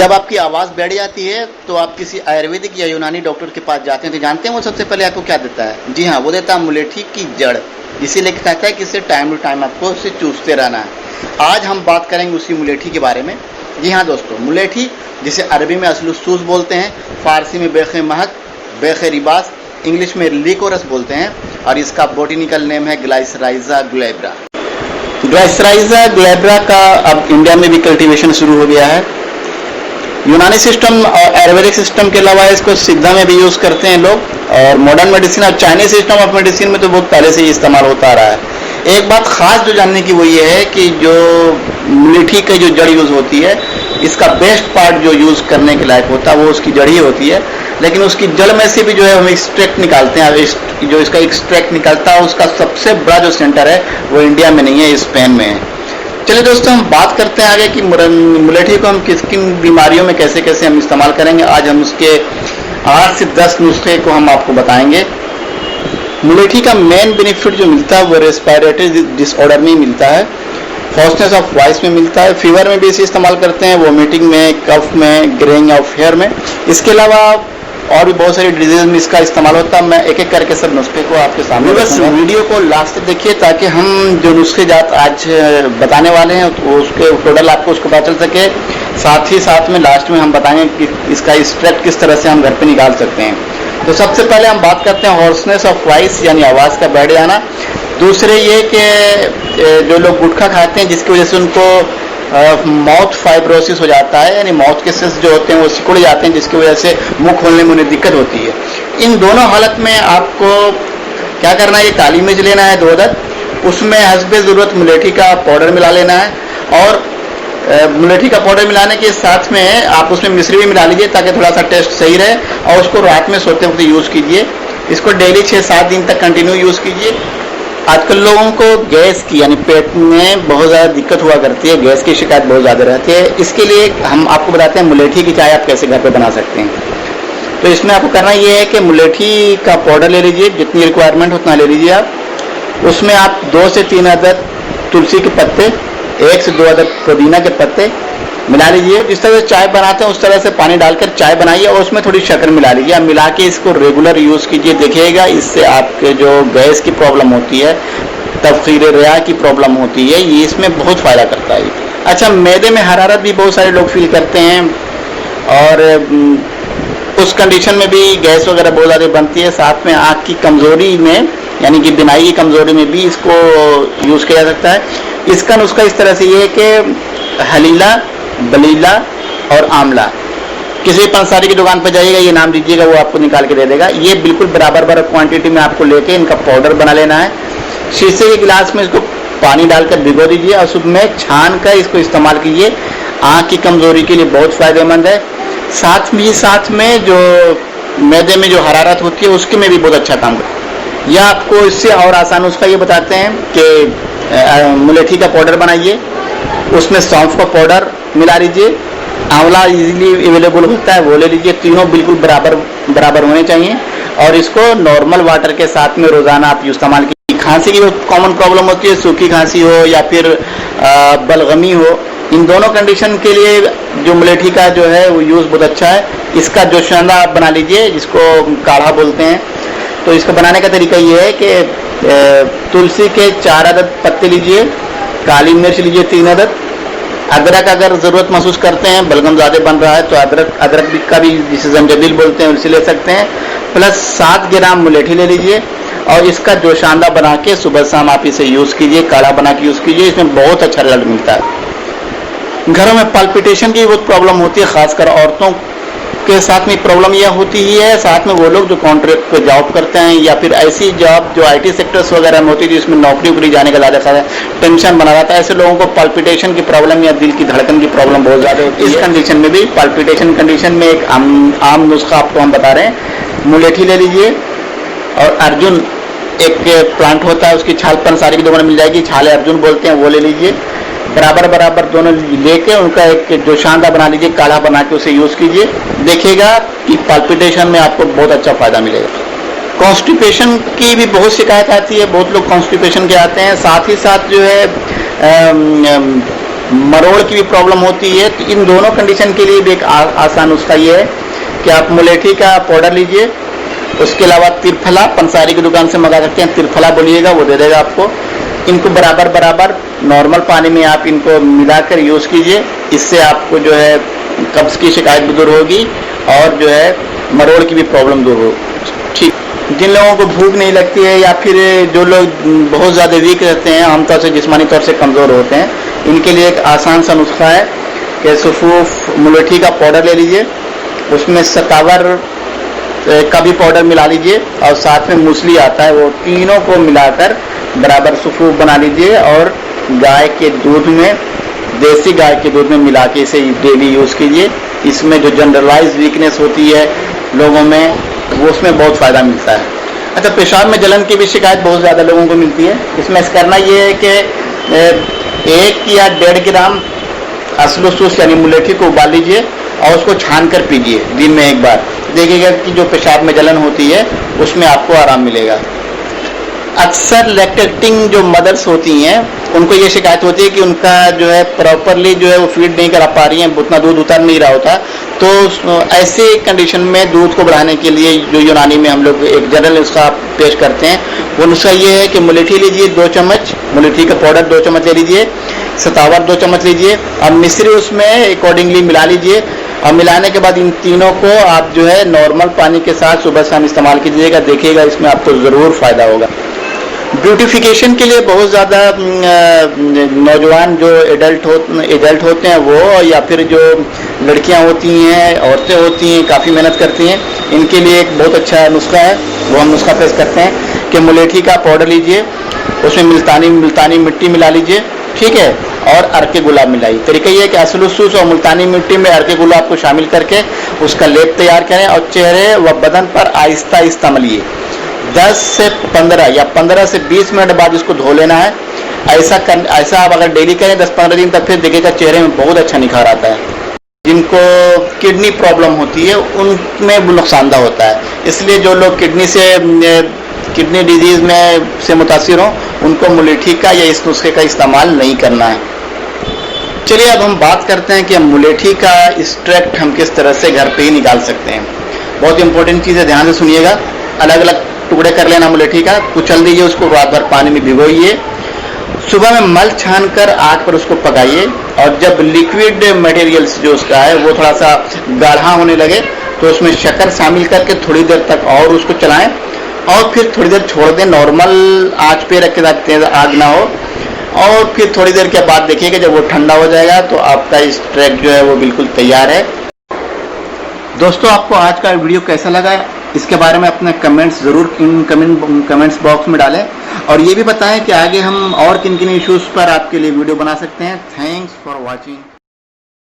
जब आपकी आवाज़ बैठ जाती है तो आप किसी आयुर्वेदिक या यूनानी डॉक्टर के पास जाते हैं तो जानते हैं वो सबसे पहले आपको क्या देता है? जी हाँ, वो देता है मुलेठी की जड़। इसीलिए कहता है कि इसे टाइम टू टाइम आपको उसे चूसते रहना है। आज हम बात करेंगे उसी मुलेठी के बारे में। जी हाँ दोस्तों, मुलेठी जिसे अरबी में असलुसूस बोलते हैं, फारसी में बेखे महक, बेखे रिबास, इंग्लिश में लिकोरस बोलते हैं और इसका बोटेनिकल नेम है ग्लाइसराइजा ग्लैब्रा। ग्लाइसराइजा ग्लैब्रा का अब इंडिया में भी कल्टीवेशन शुरू हो गया है। यूनानी सिस्टम और आयुर्वेदिक सिस्टम के अलावा इसको सिद्धा में भी यूज़ करते हैं लोग, और मॉडर्न मेडिसिन और चाइनीज सिस्टम ऑफ मेडिसिन में तो बहुत पहले से ही इस्तेमाल होता आ रहा है। एक बात खास जो जानने की वो ये है कि जो मुलेठी की जो जड़ यूज़ होती है, इसका बेस्ट पार्ट जो यूज़ करने के लायक होता है वो उसकी जड़ ही होती है। लेकिन उसकी जड़ में से भी जो है हम एक्सट्रैक्ट निकालते हैं। जो इसका एक्सट्रैक्ट निकलता है उसका सबसे बड़ा जो सेंटर है वो इंडिया में नहीं है, स्पेन में है। चलिए दोस्तों, हम बात करते हैं आगे कि मुलेठी को हम किस किन बीमारियों में कैसे कैसे हम इस्तेमाल करेंगे। आज हम उसके 8 से 10 नुस्खे को हम आपको बताएंगे। मुलेठी का मेन बेनिफिट जो मिलता है वो रेस्पिरेटरी डिसऑर्डर में मिलता है, हॉर्सनेस ऑफ वॉइस में मिलता है, फीवर में भी इसे इस्तेमाल करते हैं, वोमिटिंग में, कफ में, ग्रेइंग ऑफ हेयर में। इसके अलावा और भी बहुत सारी डिजीज में इसका इस्तेमाल होता है। मैं एक एक करके सब नुस्खे को आपके सामने बस वीडियो को लास्ट तक देखिए ताकि हम जो नुस्खे आज बताने वाले हैं तो उसके टोटल आपको उसको पता चल सके। साथ ही साथ में लास्ट में हम बताएंगे कि इसका एक्सट्रैक्ट किस तरह से हम घर पे निकाल सकते हैं। तो सबसे पहले हम बात करते हैं हॉर्सनेस ऑफ वॉइस यानी आवाज़ का बैठ जाना। दूसरे ये कि जो लोग गुटखा खाते हैं जिसकी वजह से उनको माउथ फाइब्रोसिस हो जाता है, यानी माउथ के सेल्स जो होते हैं वो सिकुड़ जाते हैं, जिसकी वजह से मुंह खोलने में उन्हें दिक्कत होती है। इन दोनों हालत में आपको क्या करना है, ये काली मिर्च लेना है 2 अदद, उसमें हस्बे ज़रूरत मुलेठी का पाउडर मिला लेना है, और मुलेठी का पाउडर मिलाने के साथ में आप उसमें मिश्री भी मिला लीजिए ताकि थोड़ा सा टेस्ट सही रहे, और उसको रात में सोते वक्त यूज़ कीजिए। इसको डेली 6-7 दिन तक कंटिन्यू यूज़ कीजिए। आजकल लोगों को गैस की यानी पेट में बहुत ज़्यादा दिक्कत हुआ करती है, गैस की शिकायत बहुत ज़्यादा रहती है। इसके लिए हम आपको बताते हैं मुलेठी की चाय आप कैसे घर पे बना सकते हैं। तो इसमें आपको करना ये है कि मुलेठी का पाउडर ले लीजिए, जितनी रिक्वायरमेंट उतना ले लीजिए आप। उसमें आप 2 से 3 अदद तुलसी के पत्ते, 1 से 2 अदद पुदीना के पत्ते मिला लीजिए। जिस तरह से चाय बनाते हैं उस तरह से पानी डालकर चाय बनाइए और उसमें थोड़ी शक्कर मिला लीजिए। आप मिला के इसको रेगुलर यूज़ कीजिए, देखिएगा इससे आपके जो गैस की प्रॉब्लम होती है, तफखीर रिया की प्रॉब्लम होती है, ये इसमें बहुत फ़ायदा करता है। अच्छा, मैदे में हरारत भी बहुत सारे लोग फील करते हैं और उस कंडीशन में भी गैस वगैरह बहुत ज़्यादा बनती है। साथ में आँख की कमज़ोरी में यानी कि बिनाई की कमज़ोरी में भी इसको यूज़ किया जा सकता है। इसका नुस्खा इस तरह से ये है कि हलीला, बलीला और आंवला, किसी पंसारी की दुकान पर जाइएगा, ये नाम दीजिएगा, वो आपको निकाल के दे देगा। ये बिल्कुल बराबर क्वांटिटी में आपको लेके इनका पाउडर बना लेना है। शीशे के गिलास में इसको पानी डालकर भिगो दीजिए और सुबह में छान कर इसको इस्तेमाल कीजिए। आँख की कमज़ोरी के लिए बहुत फ़ायदेमंद है। साथ में जो मैदे में जो हरारत होती है उसके में भी बहुत अच्छा काम करता है। या आपको इससे और आसान उसका ये बताते हैं कि मुलेठी का पाउडर बनाइए, उसमें सौंफ का पाउडर मिला लीजिए, आंवला इजीली अवेलेबल होता है वो ले लीजिए। तीनों बिल्कुल बराबर होने चाहिए और इसको नॉर्मल वाटर के साथ में रोज़ाना आप इस्तेमाल कीजिए। खांसी की जो कॉमन प्रॉब्लम होती है, सूखी खांसी हो या फिर बलगमी हो, इन दोनों कंडीशन के लिए जो मुलेठी का जो है वो यूज़ बहुत अच्छा है। इसका जो शंदा आप बना लीजिए, जिसको काढ़ा बोलते हैं। तो इसको बनाने का तरीका ये है कि तुलसी के 4 अदद पत्ते लीजिए, काली मिर्च लीजिए 3 अदद, अदरक अगर ज़रूरत महसूस करते हैं, बलगम ज़्यादा बन रहा है तो अदरक का भी जिसे जंजबील बोलते हैं उसे ले सकते हैं, प्लस 7 ग्राम मुलेठी ले लीजिए और इसका जोशांदा बना के सुबह शाम आप इसे यूज़ कीजिए, काढ़ा बना के यूज़ कीजिए। इसमें बहुत अच्छा रिजल्ट मिलता है। घरों में पल्पिटेशन की बहुत प्रॉब्लम होती है, खासकर औरतों के साथ में प्रॉब्लम यह होती ही है। साथ में वो लोग जो कॉन्ट्रैक्ट पे जॉब करते हैं या फिर ऐसी जॉब जो IT सेक्टर्स वगैरह में होती है जिसमें नौकरी जाने का ज़्यादा टेंशन बना रहता है, ऐसे लोगों को पल्पिटेशन की प्रॉब्लम या दिल की धड़कन की प्रॉब्लम बहुत ज़्यादा होती है। इस कंडीशन में भी पल्पिटेशन कंडीशन में एक आम नुस्खा आपको हम बता रहे हैं। मुलेठी ले लीजिए और अर्जुन एक प्लांट होता है, उसकी छाल पंसारी की दुकान मिल जाएगी, छाले अर्जुन बोलते हैं, वो ले लीजिए। बराबर दोनों लेके उनका एक जो शांदा बना लीजिए, काढ़ा बना के उसे यूज़ कीजिए, देखिएगा कि पाल्पिटेशन में आपको बहुत अच्छा फ़ायदा मिलेगा। कॉन्स्टिपेशन की भी बहुत शिकायत आती है, बहुत लोग कॉन्स्टिपेशन के आते हैं। साथ ही साथ जो है मरोड़ की भी प्रॉब्लम होती है, तो इन दोनों कंडीशन के लिए भी एक आसान नुस्खा ये है कि आप मुलेठी का पाउडर लीजिए। उसके अलावा तिरफला पंसारी की दुकान से मंगा सकते हैं, तिरफला बोलिएगा वो दे देगा आपको। इनको बराबर बराबर नॉर्मल पानी में आप इनको मिलाकर यूज़ कीजिए। इससे आपको जो है कब्ज़ की शिकायत भी दूर होगी और जो है मरोड़ की भी प्रॉब्लम दूर हो। ठीक, जिन लोगों को भूख नहीं लगती है या फिर जो लोग बहुत ज़्यादा वीक रहते हैं, आमतौर से जिस्मानी तौर से कमज़ोर होते हैं, इनके लिए एक आसान सा नुस्खा है कि सफ़ूफ मुलेठी का पाउडर ले लीजिए, उसमें सतावर का भी पाउडर मिला लीजिए और साथ में मूसली आता है, वो तीनों को मिलाकर बराबर सफ़ूफ बना लीजिए और गाय के दूध में, देसी गाय के दूध में मिला के इसे डेली यूज़ कीजिए। इसमें जो जनरलाइज वीकनेस होती है लोगों में, वो उसमें बहुत फ़ायदा मिलता है। अच्छा, पेशाब में जलन की भी शिकायत बहुत ज़्यादा लोगों को मिलती है। इसमें करना ये है कि 1 या 1.5 ग्राम असलूसूस यानी मुलेठी को उबाल लीजिए और उसको छान कर पीजिए दिन में एक बार। देखिएगा कि जो पेशाब में जलन होती है उसमें आपको आराम मिलेगा। अक्सर लैक्टेटिंग जो मदर्स होती हैं उनको ये शिकायत होती है कि उनका जो है प्रॉपरली जो है वो फीड नहीं करा पा रही हैं, उतना दूध उतर नहीं रहा होता। तो ऐसे कंडीशन में दूध को बढ़ाने के लिए जो यूनानी में हम लोग एक जनरल नुस्खा पेश करते हैं, वो नुस्खा ये है कि मुलेठी लीजिए 2 चम्मच, मुलेठी का पाउडर 2 चम्मच ले लीजिए, सतावर 2 चम्मच लीजिए और मिश्री उसमें अकॉर्डिंगली मिला लीजिए। और मिलाने के बाद इन तीनों को आप जो है नॉर्मल पानी के साथ सुबह शाम इस्तेमाल कीजिएगा, देखिएगा इसमें आपको ज़रूर फ़ायदा होगा। ब्यूटिफिकेशन के लिए बहुत ज़्यादा नौजवान जो एडल्ट होते हैं वो, या फिर जो लड़कियां होती हैं, औरतें होती हैं, काफ़ी मेहनत करती हैं, इनके लिए एक बहुत अच्छा नुस्खा है, वो हम नुस्खा पेश करते हैं कि मुलेठी का पाउडर लीजिए, उसमें मुल्तानी मिट्टी मिला लीजिए, ठीक है, और अर्के गुलाब मिलाइए। तरीका ये है कि असलूसूस और मुल्तानी मिट्टी में अर्के गुलाब को शामिल करके उसका लेप तैयार करें और चेहरे व बदन पर आहिस्ता आहिस्ता मलिए। 10 से 15 या 15 से 20 मिनट बाद इसको धो लेना है। ऐसा आप अगर डेली करें 10-15 दिन तक, फिर देखिएगा चेहरे में बहुत अच्छा निखार आता है। जिनको किडनी प्रॉब्लम होती है उनमें नुकसानदा होता है, इसलिए जो लोग किडनी डिजीज़ में से मुतासिर हों उनको मुलेठी का या इस नुस्खे का इस्तेमाल नहीं करना है। चलिए अब हम बात करते हैं कि हम मुलेठी का एक्सट्रैक्ट हम किस तरह से घर पे ही निकाल सकते हैं। बहुत इंपॉर्टेंट चीज़ है, ध्यान से सुनिएगा। अलग अलग टुकड़े कर लेना मुलेठी का, कुचल दीजिए उसको, रात भर पानी में भिगोइए, सुबह में मल छान कर आग पर उसको पकाइए और जब लिक्विड मटेरियल्स जो उसका है वो थोड़ा सा गाढ़ा होने लगे तो उसमें शक्कर शामिल करके थोड़ी देर तक और उसको चलाएं और फिर थोड़ी देर छोड़ दें, नॉर्मल आंच पे रख के रखते हैं, आग ना हो। और फिर थोड़ी देर के बाद देखिएगा जब वो ठंडा हो जाएगा तो आपका एक्सट्रैक्ट जो है वो बिल्कुल तैयार है। दोस्तों, आपको आज का वीडियो कैसा लगा इसके बारे में अपने कमेंट्स ज़रूर कमेंट्स बॉक्स में डालें और ये भी बताएं कि आगे हम और किन किन इश्यूज़ पर आपके लिए वीडियो बना सकते हैं। Thanks for watching.